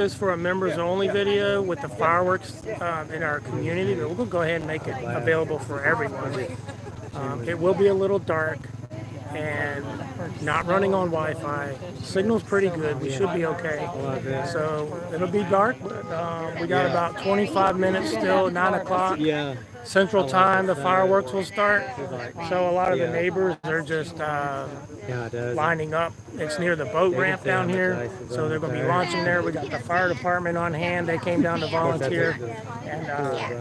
this for a members only video with the fireworks in our community, but we'll go ahead and make it available for everyone. It will be a little dark and not running on Wi-Fi. Signal's pretty good. We should be okay. So it'll be dark, but we got about 25 minutes still, 9 o'clock. Central Time, the fireworks will start. So a lot of the neighbors are just lining up. It's near the boat ramp down here, so they're going to be launching there. We got the fire department on hand. They came down to volunteer, and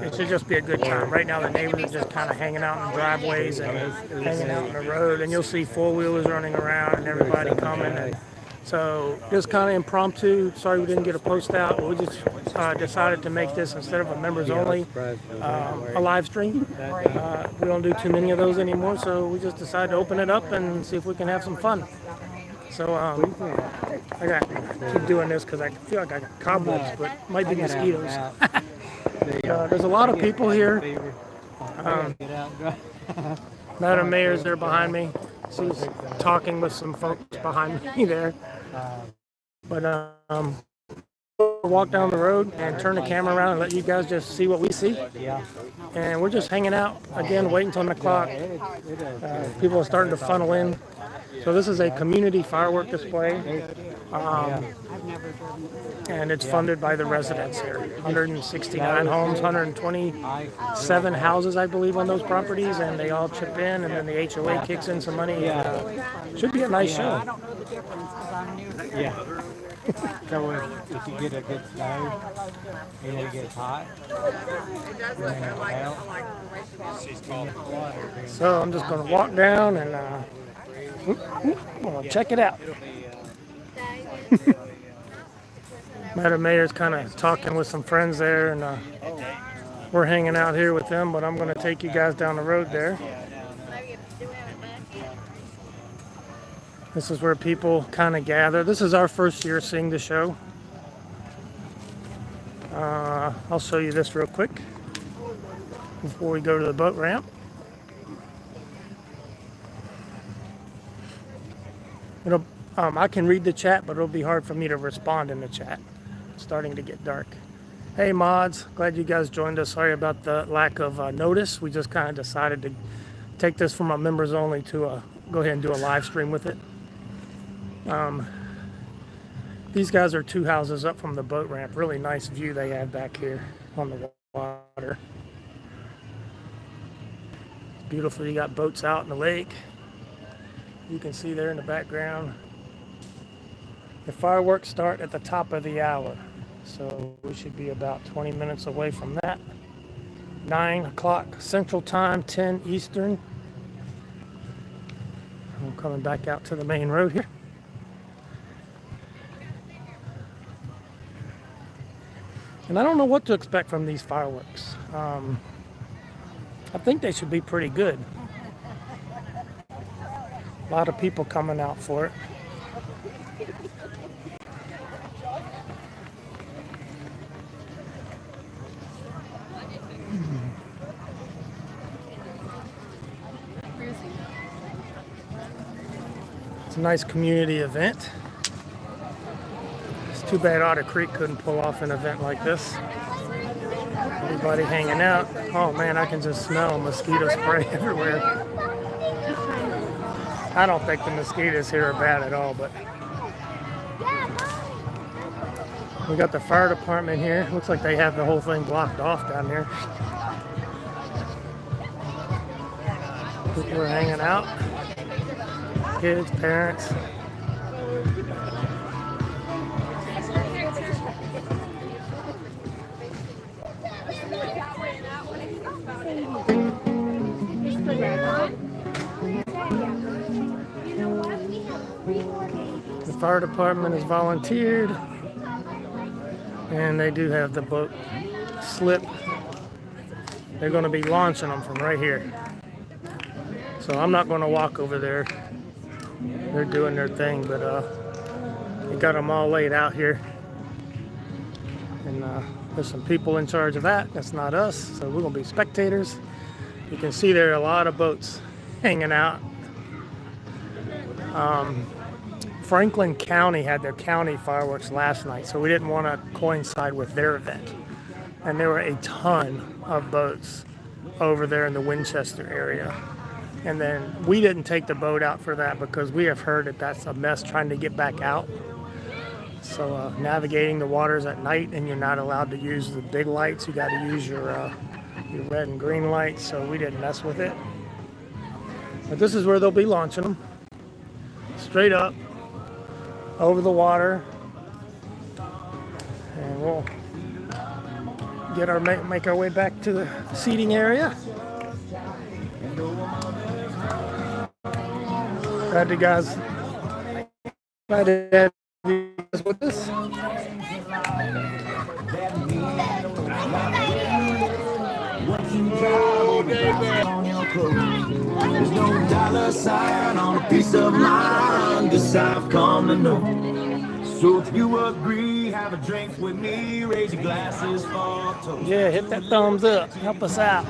it should just be a good time. Right now, the neighbors are just kind of hanging out in the driveways and hanging out on the road, and you'll see four-wheelers running around and everybody coming. And so just kind of impromptu. Sorry we didn't get a post out. We just decided to make this, instead of a members only, a live stream. We don't do too many of those anymore, so we just decided to open it up and see if we can have some fun. So I got keep doing this because I feel like I got cobwebs, but it might be mosquitoes. There's a lot of people here. Madam Mayor's there behind me. She's talking with some folks behind me there. But walk down the road and turn the camera around and let you guys just see what we see. And we're just hanging out again, waiting until 9 o'clock. People are starting to funnel in. So this is a community firework display, and it's funded by the residents here. 169 homes, 127 houses, I believe, on those properties, and they all chip in, and then the HOA kicks in some money. Should be a nice show. So if you get a good snow and it gets hot, so I'm just going to walk down and check it out. Madam Mayor's kind of talking with some friends there, and we're hanging out here with them, but I'm going to take you guys down the road there. This is where people kind of gather. This is our first year seeing the show. I'll show you this real quick before we go to the boat ramp. I can read the chat, but it'll be hard for me to respond in the chat. It's starting to get dark. Hey mods, glad you guys joined us. Sorry about the lack of notice. We just kind of decided to take this from our members only to go ahead and do a live stream with it. These guys are 2 houses up from the boat ramp. Really nice view they have back here on the water. It's beautiful. You got boats out in the lake. You can see there in the background. The fireworks start at the top of the hour, so we should be about 20 minutes away from that. 9 o'clock Central Time, 10 Eastern. I'm coming back out to the main road here. And I don't know what to expect from these fireworks. I think they should be pretty good. A lot of people coming out for it. It's a nice community event. It's too bad Otter Creek couldn't pull off an event like this. Everybody hanging out. Oh man, I can just smell mosquito spray everywhere. I don't think the mosquitoes here are bad at all, but we got the fire department here. Looks like they have the whole thing blocked off down there. People are hanging out. Kids, parents. The fire department has volunteered, and they do have the boat slip. They're going to be launching them from right here. So I'm not going to walk over there. They're doing their thing, but they got them all laid out here. And there's some people in charge of that. That's not us, so we're going to be spectators. You can see there are a lot of boats hanging out. Franklin County had their county fireworks last night, so we didn't want to coincide with their event. And there were a ton of boats over there in the Winchester area. And then we didn't take the boat out for that because we have heard that that's a mess trying to get back out. So navigating the waters at night, and you're not allowed to use the big lights. You got to use your red and green lights. So we didn't mess with it. But this is where they'll be launching them, straight up over the water, and we'll get make our way back to the seating area. Glad you guys with us. There's no dollar sign on a piece of mind, this I've come to know. So if you agree, have a drink with me, raise your glasses for toast. Yeah, hit that thumbs up, help us out.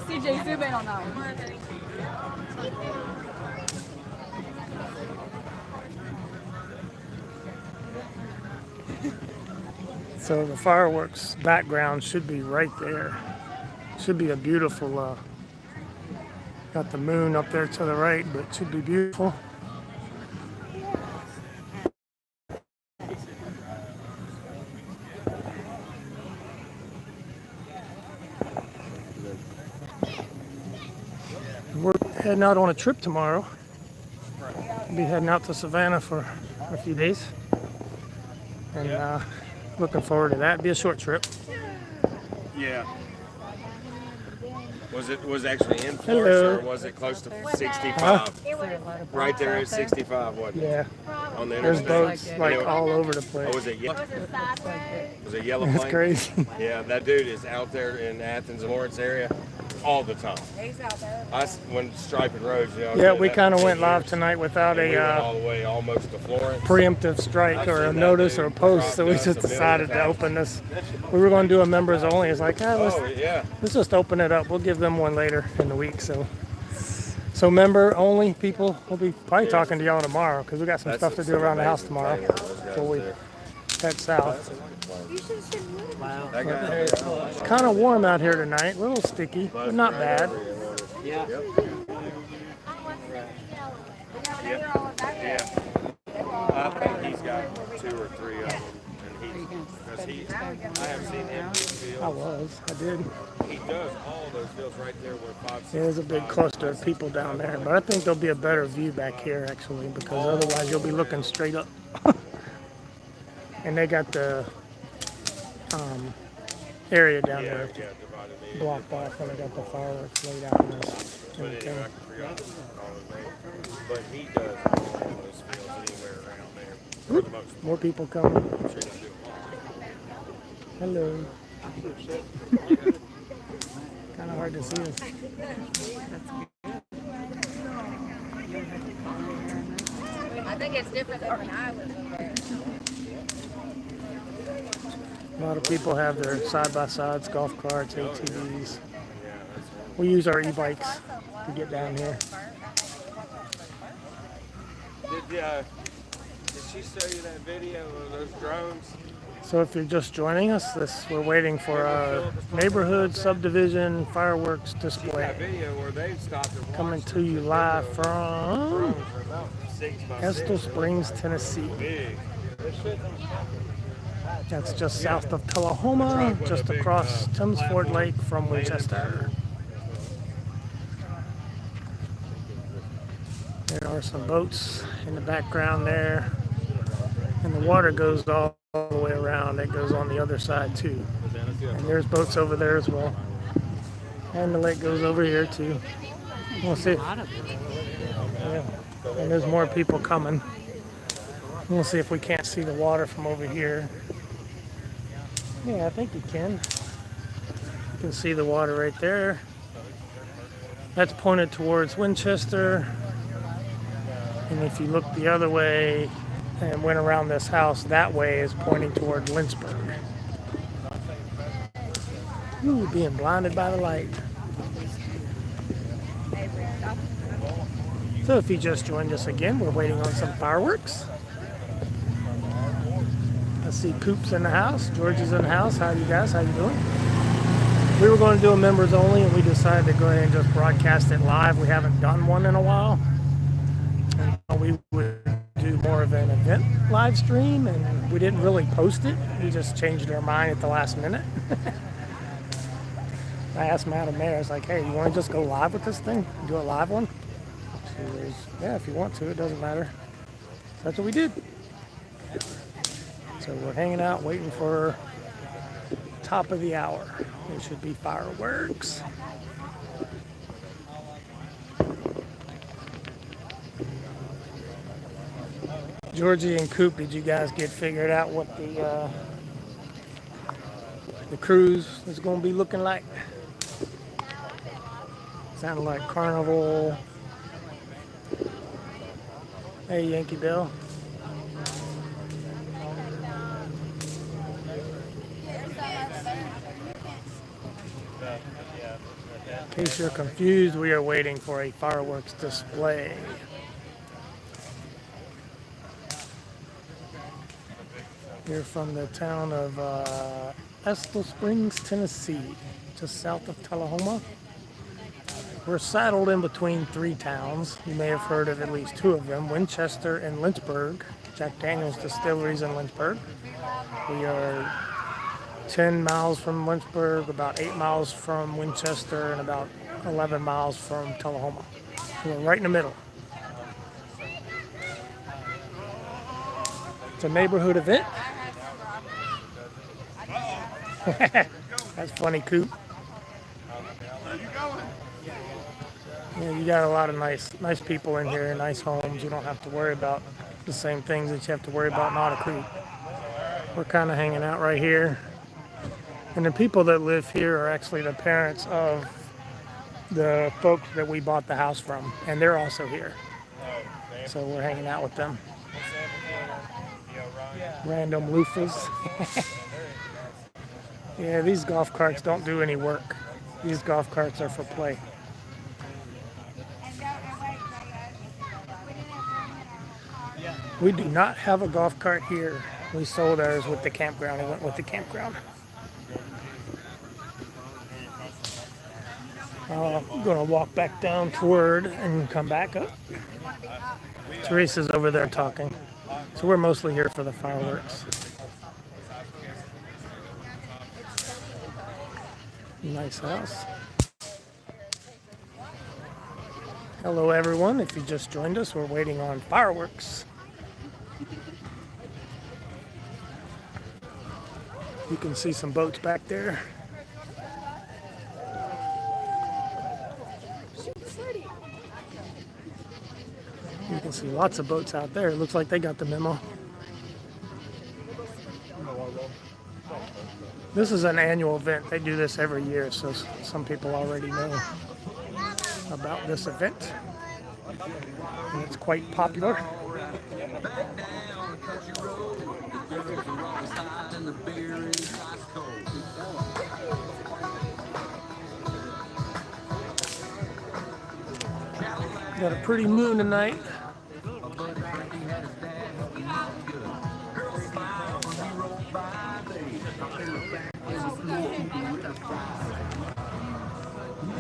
CJ zoom in on that one. So the fireworks background should be right there. Should be a beautiful, got the moon up there to the right, but it should be beautiful. We're heading out on a trip tomorrow. We'll be heading out to Savannah for a few days. And looking forward to that. It'll be a short trip. Yeah. Was it actually in Florida, or was it close to 65? Right there at 65, wasn't it? Yeah. On the There's interstate. boats like all over the place. Oh, was it yellow? Was it yellow It's plane? crazy. Yeah, that dude is out there in Athens and Lawrence area all the time. When striping roads, you know. Yeah, we that kind of 10 went live years, tonight without and we went a all the way almost to Florence. preemptive strike or a I've seen notice that or a dude post, so we drop just dust a decided million to open this. We were going to do a members only. It's like, Oh yeah. let's just open it up. We'll give them one later in the week. So member only people, we'll be probably talking to y'all tomorrow because we got some stuff to do around the house tomorrow before we head south. That guy. It's kind of warm out here tonight, a little sticky, but not bad. Yeah. I think he's got 2 or 3 of them, and I have seen him do fields. I did. He does all those fields right there where 5, 6. There's a big cluster of people down there, but I think there'll be a better view back here actually, because otherwise you'll be looking straight up. And they got the area down there divided in. blocked off, and they got the fireworks laid out in this. But in the anyway, I thing. forgot to call his name. But he does all those fields anywhere around there for the most More people coming. part. Sure doesn't do a lot. Hello. Kind of hard to see us. I think it's different than when I was over there. A lot of people have their side-by-sides, golf carts, ATVs. We use our e-bikes to get down here. Did she show you that video of those drones? So if you're just joining us, we're waiting for our neighborhood subdivision fireworks That display. video where they stopped and Coming watched to you live from drones are about 6 by 6. Estill Springs, Tennessee. Big. That's just south of Tullahoma, just across Thames Ford Lake from Winchester. There are some boats in the background there. And the water goes all the way around. It goes on the other side too. And there's boats over there as well. And the lake goes over here too. We'll see. Yeah. And there's more people coming. We'll see if we can't see the water from over here. Yeah, I think you can. You can see the water right there. That's pointed towards Winchester. And if you look the other way and went around this house, that way is pointing toward Lynchburg. Ooh, being blinded by the light. So if you just joined us again, we're waiting on some fireworks. I see Coop's in the house, George is in the house. How you guys? How you doing? We were going to do a members only, and we decided to go ahead and just broadcast it live. We haven't done one in a while. And we would do more of an event live stream, and we didn't really post it. We just changed our mind at the last minute. I asked Madam Mayor, I was like, hey, you want to just go live with this thing? Do a live one? She was, yeah, if you want to, it doesn't matter. So that's what we did. So we're hanging out, waiting for top of the hour. It should be fireworks. Georgie and Coop, did you guys get figured out what the cruise is going to be looking like? Sounded like Carnival. Hey, Yankee Bill. In case you're confused, we are waiting for a fireworks display. We're from the town of Estill Springs, Tennessee, just south of Tullahoma. We're saddled in between three towns. You may have heard of at least two of them, Winchester and Lynchburg. Jack Daniel's Distilleries in Lynchburg. We are 10 miles from Lynchburg, about 8 miles from Winchester, and about 11 miles from Tullahoma. So we're right in the middle. It's a neighborhood event. That's funny, Coop. Yeah, you got a lot of nice people in here, nice homes. You don't have to worry about the same things that you have to worry about in Otter Creek. We're kind of hanging out right here. And the people that live here are actually the parents of the folks that we bought the house from. And they're also here. So we're hanging out with them. Random loofahs. Yeah, these golf carts don't do any work. These golf carts are for play. We do not have a golf cart here. We sold ours with the campground. It went with the campground. I'm going to walk back down toward and come back up. Therese is over there talking. So we're mostly here for the fireworks. Nice house. Hello everyone. If you just joined us, we're waiting on fireworks. You can see some boats back there. You can see lots of boats out there. It looks like they got the memo. This is an annual event. They do this every year, so some people already know about this event. And it's quite popular. Got a pretty moon tonight.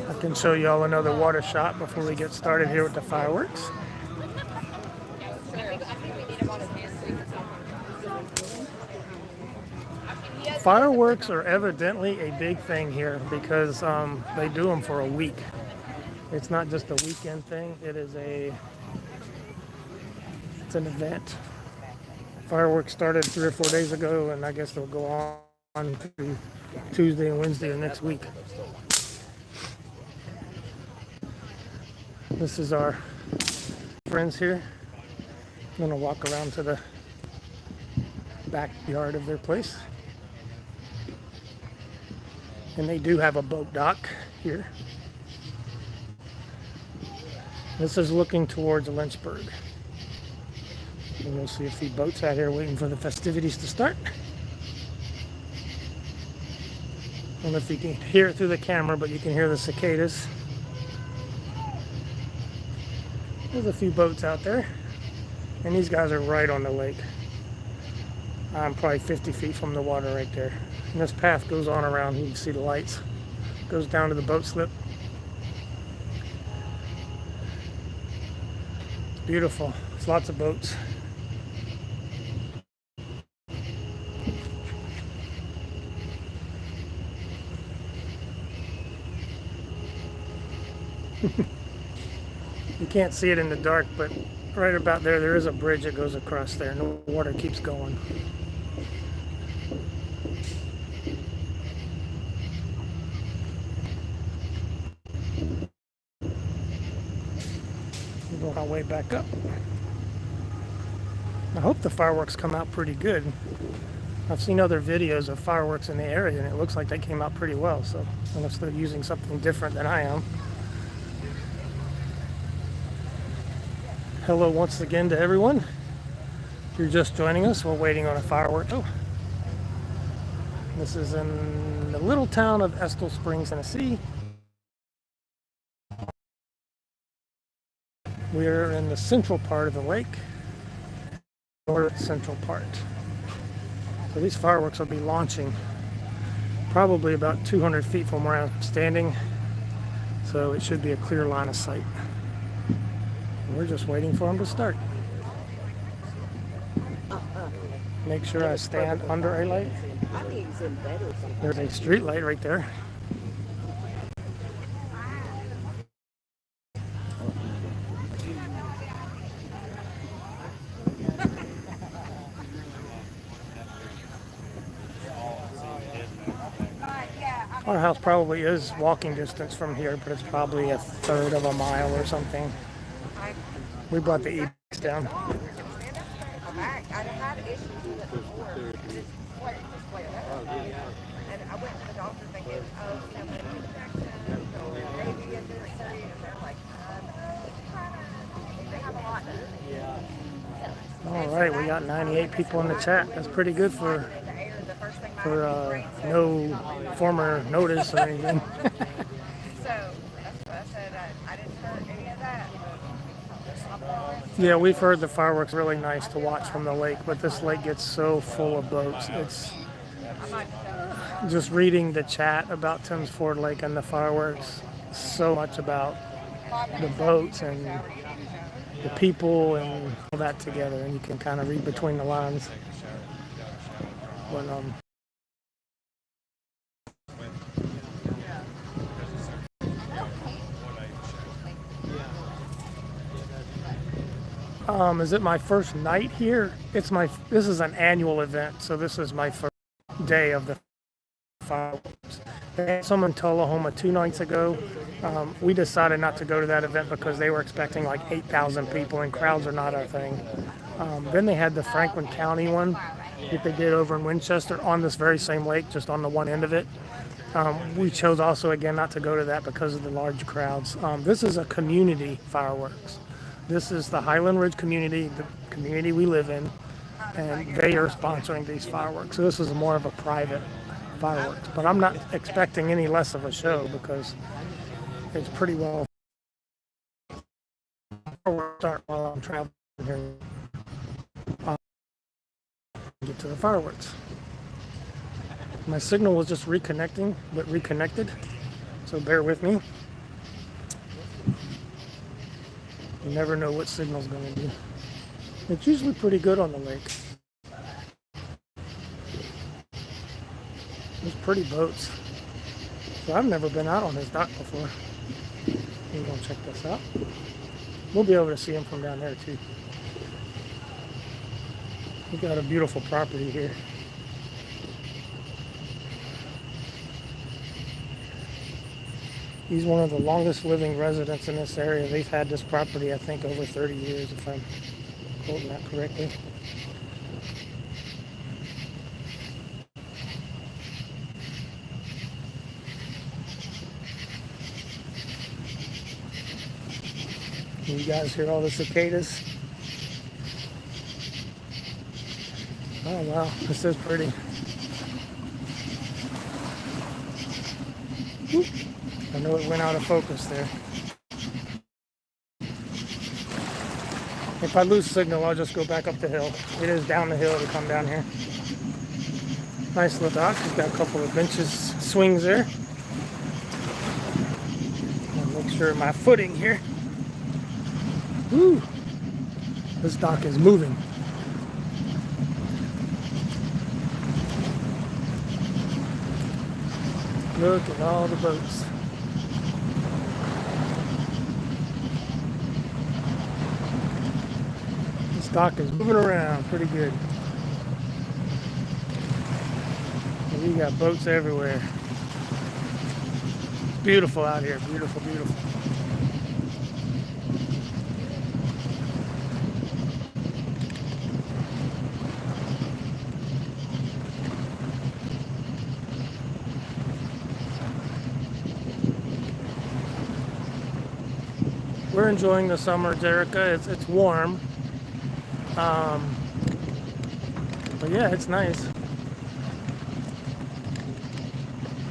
I can show you all another water shot before we get started here with the fireworks. Fireworks are evidently a big thing here because they do them for a week. It's not just a weekend thing. It's an event. Fireworks started 3 or 4 days ago, and I guess they'll go on to Tuesday and Wednesday of next week. This is our friends here. I'm gonna walk around to the backyard of their place. And they do have a boat dock here. This is looking towards Lynchburg. And you'll see a few boats out here waiting for the festivities to start. I don't know if you can hear it through the camera, but you can hear the cicadas. There's a few boats out there, and these guys are right on the lake. I'm probably 50 feet from the water right there. And this path goes on around. You can see the lights. Goes down to the boat slip. It's beautiful. There's lots of boats. You can't see it in the dark, but right about there, there is a bridge that goes across there, and the water keeps going. We'll go our way back up. I hope the fireworks come out pretty good. I've seen other videos of fireworks in the area, and it looks like they came out pretty well, so unless they're using something different than I am. Hello once again to everyone. If you're just joining us, we're waiting on a firework. Oh, this is in the little town of Estill Springs, Tennessee. We're in the central part of the lake, north central part. So these fireworks will be launching probably about 200 feet from where I'm standing. So it should be a clear line of sight. We're just waiting for them to start. Make sure I stand under a light. There's a street light right there. Our house probably is walking distance from here, but it's probably a third of a mile or something. We brought the e-bikes down. All right, we got 98 people in the chat. That's pretty good for no former notice or anything. Yeah, we've heard the fireworks really nice to watch from the lake, but this lake gets so full of boats. It's just reading the chat about Tim's Ford Lake and the fireworks, so much about the boats and the people and all that together, and you can kind of read between the lines. But is it my first night here? This is an annual event, so this is my first day of the fireworks. They had some in Tullahoma 2 nights ago. We decided not to go to that event because they were expecting like 8,000 people, and crowds are not our thing. Then they had the Franklin County one that they did over in Winchester on this very same lake, just on the one end of it. We chose also again not to go to that because of the large crowds. This is a community fireworks. This is the Highland Ridge community, the community we live in, and they are sponsoring these fireworks. So this is more of a private fireworks, but I'm not expecting any less of a show because it's pretty well. Fireworks start while I'm traveling here. Get to the fireworks. My signal was just reconnecting, but reconnected, so bear with me. You never know what signal's going to do. It's usually pretty good on the lake. There's pretty boats. So I've never been out on this dock before. We're going to check this out. We'll be able to see them from down there too. We've got a beautiful property here. He's one of the longest living residents in this area. They've had this property, I think, over 30 years, if I'm quoting that correctly. You guys hear all the cicadas? Oh wow, this is pretty. I know it went out of focus there. If I lose signal, I'll just go back up the hill. It is down the hill to come down here. Nice little dock. We've got a couple of benches, swings there. I'll make sure my footing here. Woo! This dock is moving. Look at all the boats. This dock is moving around pretty good. And we got boats everywhere. Beautiful out here, beautiful, beautiful. We're enjoying the summer, Jerica. It's warm. But yeah, it's nice.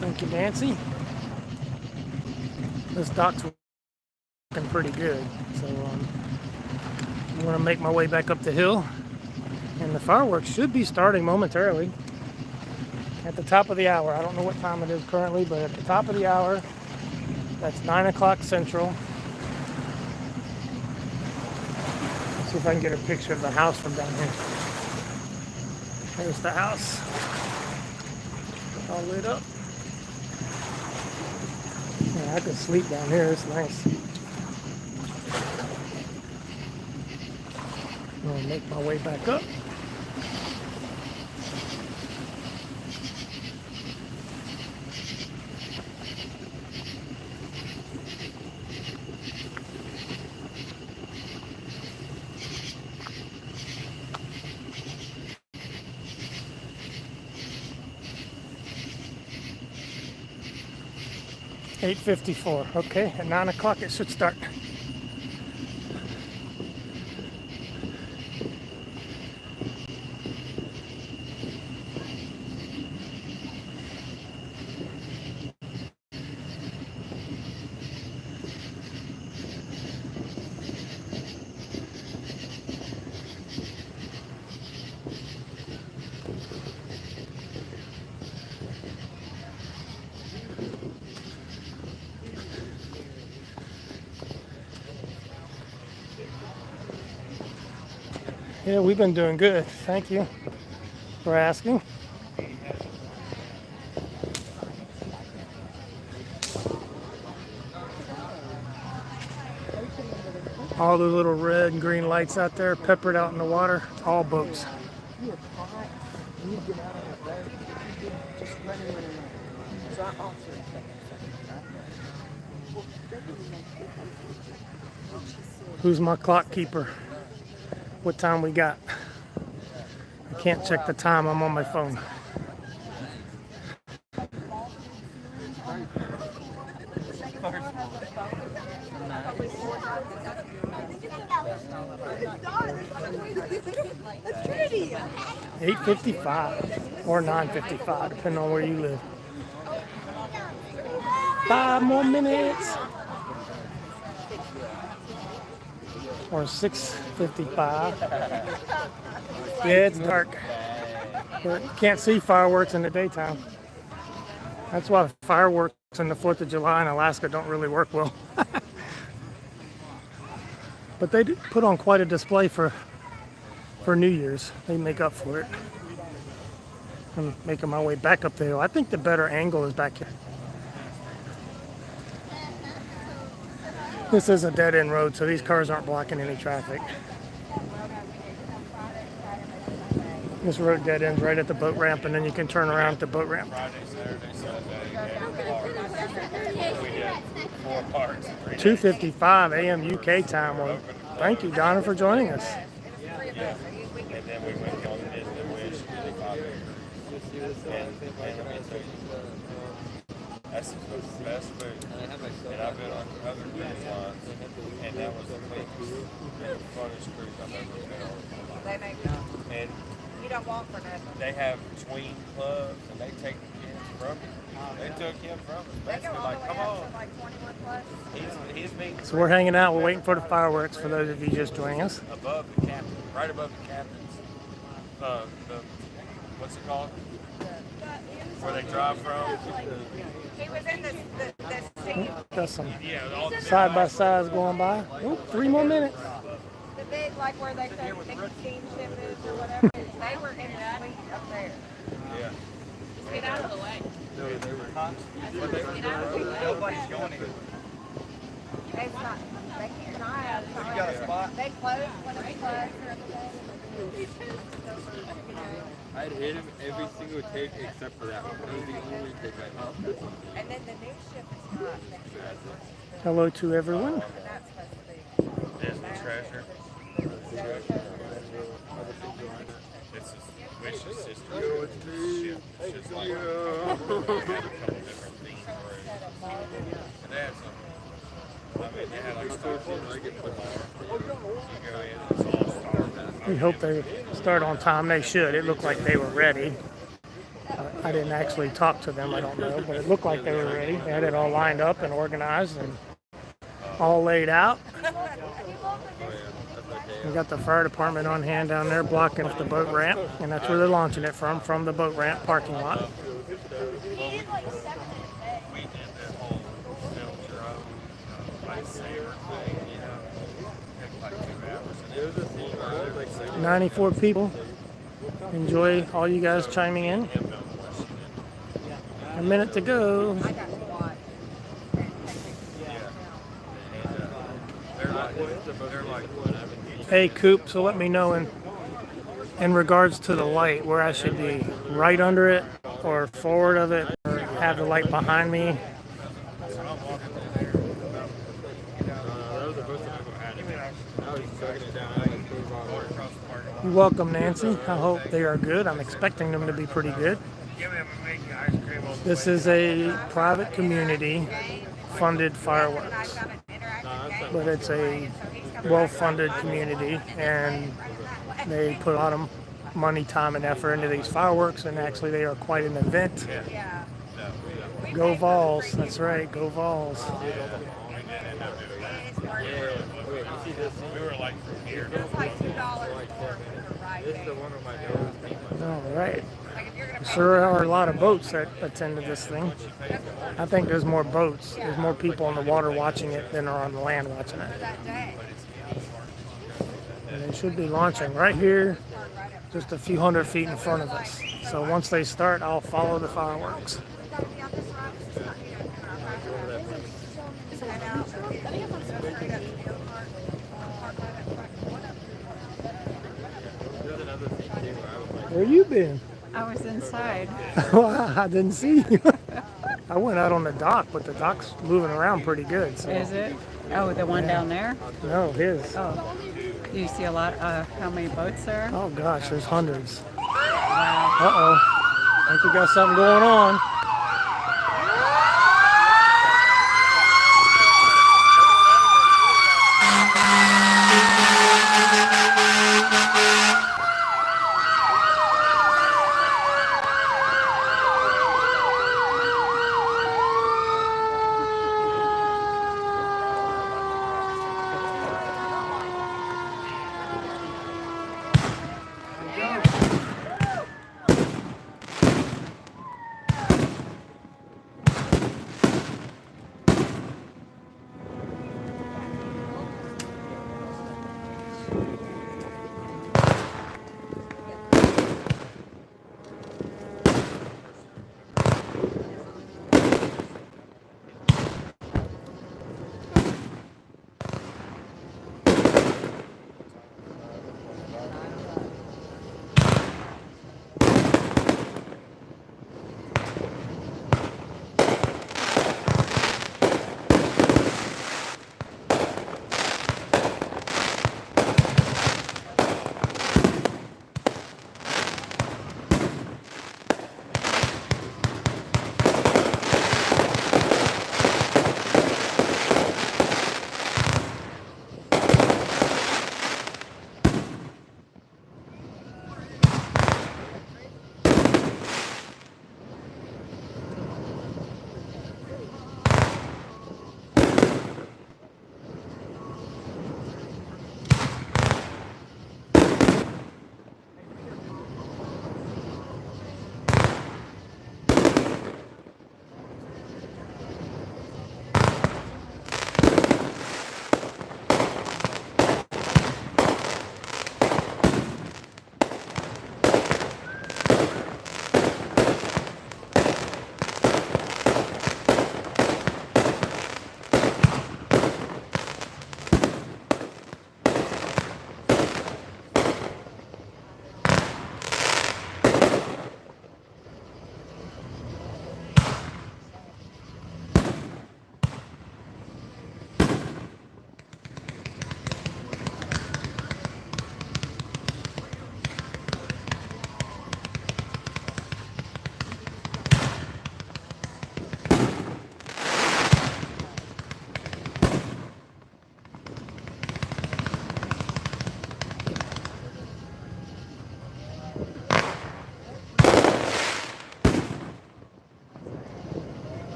Thank you, Nancy. This dock's looking pretty good. So I'm going to make my way back up the hill. And the fireworks should be starting momentarily. At the top of the hour. I don't know what time it is currently, but at the top of the hour, that's 9 o'clock Central. See if I can get a picture of the house from down here. There's the house. All lit up. Yeah, I could sleep down here. It's nice. I'm gonna make my way back up. $8:54. Okay, at 9 o'clock it should start. Yeah, we've been doing good. Thank you for asking. All the little red and green lights out there peppered out in the water, all boats. Who's my clock keeper? What time we got? I can't check the time, I'm on my phone. $8:55 or $9:55, depending on where you live. 5 more minutes. Or 6:55. Yeah, it's dark. But you can't see fireworks in the daytime. That's why fireworks on the 4th of July in Alaska don't really work well. But they do put on quite a display for New Year's. They make up for it. I'm making my way back up the hill. I think the better angle is back here. This is a dead-end road, so these cars aren't blocking any traffic. This road dead ends right at the boat ramp, and then you can turn around at the boat ramp. Friday, Saturday, Sunday, we did 4 parts. 2:55 a.m. UK time. Well, thank you, Donna, for joining us. Yeah. And then we went on Disney Wish, really popular. And let me tell you, that's the best food. And I've been on other cruise lines, and that was the funnest cruise I've ever been on. They make And you don't walk for nothing. they have tween clubs, and they take the kids from you. They took him from us. They go Basically, all the like, way come up on. to like 21 plus. He's meeting So we're hanging out. We're waiting for the fireworks for those of you just joining us. above the captain, right above the captain's. The what's it called? Where they drive from? He was in the scene. Got some Yeah, all the side by sides going by. Oh, 3 more minutes. The big, like where they say the big steamship is or whatever. They were in the suite up there. Yeah. Just get out of the way. Nobody's going in. It's not. They keep an eye out. You got a spot? They close when it's closed. I'd hit him every single take except for that one. That was the only take I missed. And then the new ship is not. Hello to everyone. And that's supposed to be. Disney treasure. It's his wish's sister. Ship. It's just like they had a couple different themes for it. And they had some. I mean, they had like Star Wars. You go in, it's all Star Wars. We hope they start on time. They should. It looked like they were ready. I didn't actually talk to them. I don't know, but it looked like they were ready. They had it all lined up and organized and all laid out. We got the fire department on hand down there blocking off the boat ramp, and that's where they're launching it from the boat ramp parking lot. We did that whole film drone lightsaber thing, you know. Took like 2 hours. And it was a scene where I was like 94 people. Enjoy all you guys chiming in. A minute to go. I got to watch. they're like Hey Coop, so let me know in regards to the light where I should be, right under it or forward of it, or have the light behind me. You're welcome, Nancy. I hope they are good. I'm expecting them to be pretty good. This is a private community funded fireworks, but it's a well-funded community, and they put a lot of money, time, and effort into these fireworks, and actually they are quite an event. Go Vols. That's right, go Vols. we were like from here. It's like $2 more for the ride. All right. Sure are a lot of boats that attend to this thing. I think there's more boats. There's more people on the water watching it than are on the land watching it. That day. And they should be launching right here, just a few hundred feet in front of us. So once they start, I'll follow the fireworks. Where you been? I was inside. I didn't see you. I went out on the dock, but the dock's moving around pretty good. So. Is it? Oh, the one down there? No, his. Oh. Do you see a lot? How many boats there? Oh gosh, there's hundreds. Wow. Uh-oh. I think we got something going on.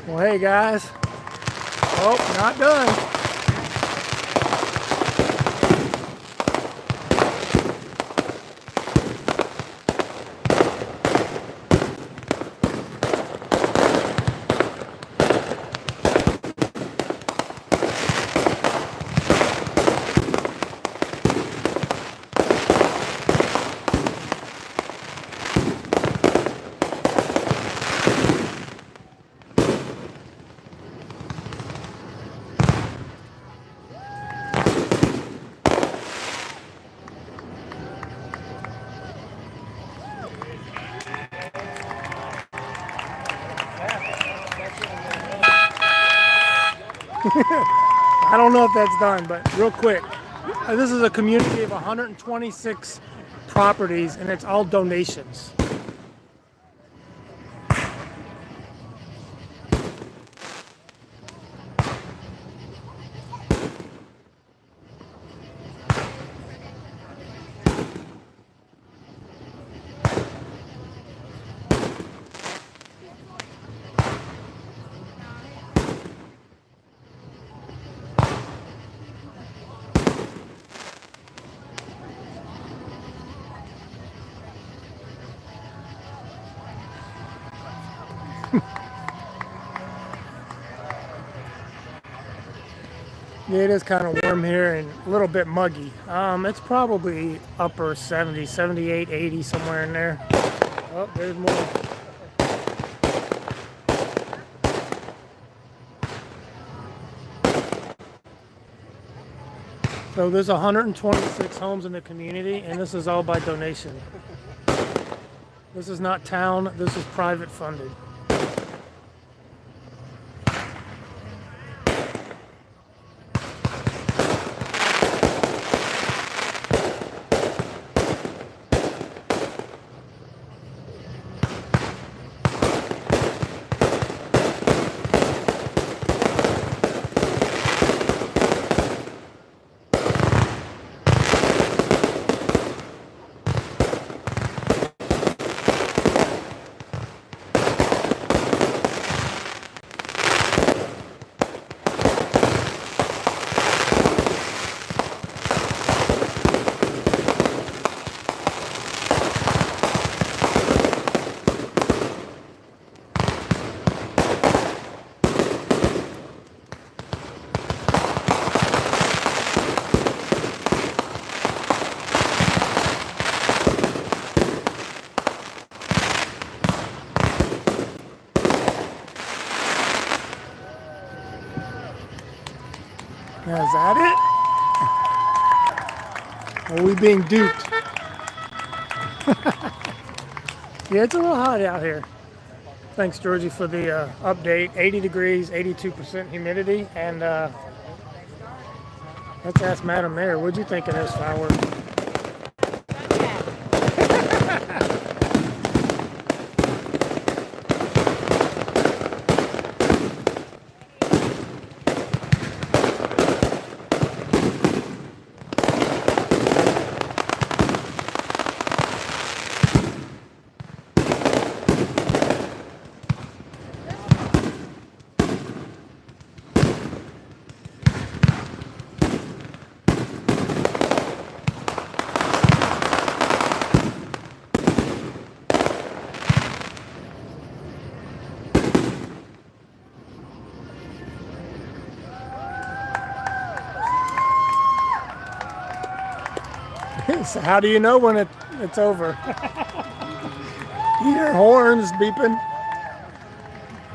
Well, hey guys. Oh, not done. I don't know if that's done, but real quick. This is a community of 126 properties, and it's all donations. Yeah, it is kind of warm here and a little bit muggy. It's probably upper 70, 78, 80, somewhere in there. Oh, there's more. So there's 126 homes in the community, and this is all by donation. This is not town, this is private funded. Now, is that it? Are we being duped? Yeah, it's a little hot out here. Thanks, Georgie, for the update. 80 degrees, 82% humidity, and let's ask Madam Mayor, what'd you think of this firework? So how do you know when it's over? You hear horns beeping.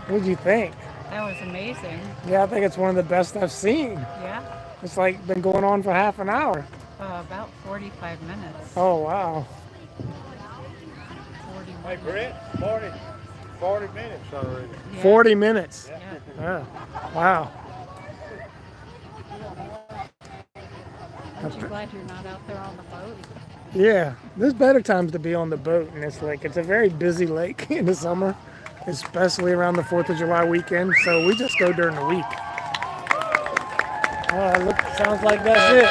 What did you think? That was amazing. Yeah, I think it's one of the best I've seen. Yeah. It's like been going on for half an hour. About 45 minutes. Oh, wow. 40 Hey, Brett, 40 minutes already. Yeah. 40 minutes. Yeah. Yeah. Wow. Aren't you glad you're not out there on the boat? Yeah, there's better times to be on the boat in this lake. It's a very busy lake in the summer, especially around the 4th of July weekend. So we just go during the week. Look, sounds like that's it.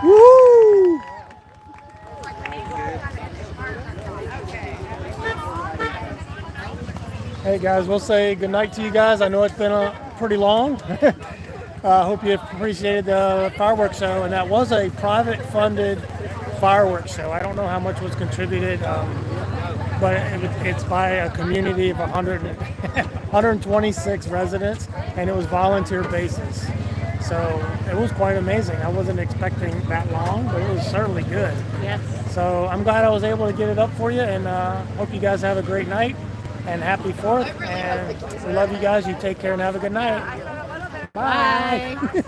Woo! Hey guys, we'll say good night to you guys. I know it's been pretty long. I hope you appreciated the fireworks show, and that was a private funded fireworks show. I don't know how much was contributed, but it's by a community of 126 residents, and it was volunteer basis. So it was quite amazing. I wasn't expecting that long, but it was certainly good. Yes. So I'm glad I was able to get it up for you, and hope you guys have a great night and happy 4th. And we love you guys. You take care and have a good night. Bye. Bye.